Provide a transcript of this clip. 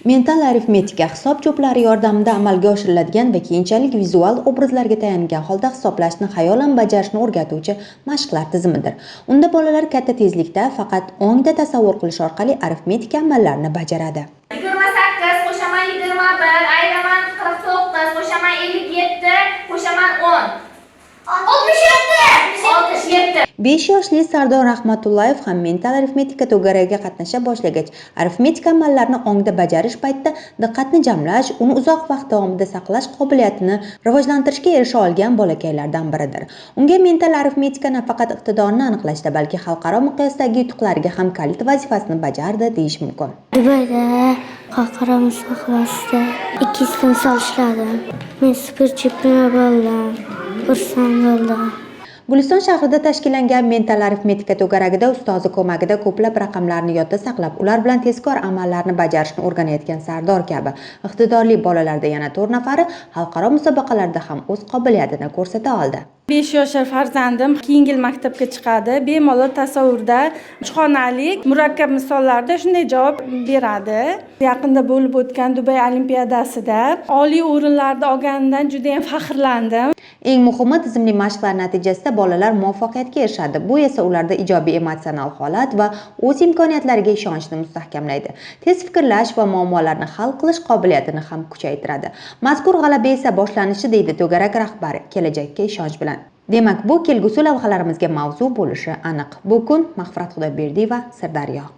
Mental arifmetika hisob cho'plari yordamida amalga oshiriladigan va keyinchalik vizual obrazlarga tayangan holda hisoblashni xayolan bajarishni o'rgatuvchi mashqlar tizimidir. Unda bolalar katta tezlikda faqat ongda tasavvur qilish orqali arifmetika amallarini bajaradi. 28 qo'shaman 21 ayiraman 49 qo'shaman 57 qo'shaman 10 67 5 yoshli Sardor Rahmatullayev ham mental arifmetika to'garagiga qatnasha boshlagach, arifmetika amallarini ongda bajarish paytida diqqatni jamlash, uni uzoq vaqt davomida saqlash qobiliyatini rivojlantirishga erisha olgan bolakaylardan biridir. Unga mental arifmetika nafaqat iqtidorni aniqlashda, balki xalqaro miqyosdagi yutuqlarga ham kalit vazifasini bajardi deyish mumkin. Dubayda xalqaro musobaqalarda 2 timsol ishladim. Men super chempion bo'ldim. Xursand bo'ldim. Guliston shahrida tashkillangan mental arifmetika to'garagida ustozi ko'magida ko'plab raqamlarni yodda saqlab, ular bilan tezkor amallarni bajarishni o'rganayotgan Sardor kabi iqtidorli bolalarda yana 4 nafari xalqaro musobaqalarda ham o'z qobiliyatini ko'rsata oldi. 5 yoshli farzandim keyingi yil maktabga chiqadi. Bemalol tasavvurda, uchxonalik, murakkab misollarda shunday javob beradi. Yaqinda bo'lib o'tgan Dubay olimpiadasida oliy o'rinlarda olganidan juda ham faxrlandim. Eng muhimi, tizimli mashqlar natijasida bolalar muvaffaqiyatga erishadi. Bu esa ularda ijobiy emotsional holat va o'z imkoniyatlariga ishonchni mustahkamlaydi. Tez fikrlash va muammolarni hal qilish qobiliyatini ham kuchaytiradi. Mazkur g'alaba esa boshlanishi, deydi to'garak rahbari, kelajakka ishonch bilan. Demak, bu kelgusi lavhalarimizga mavzu bo'lishi aniq. Bu kun Mag'firat Xudoyberdiyeva, Sirdaryo.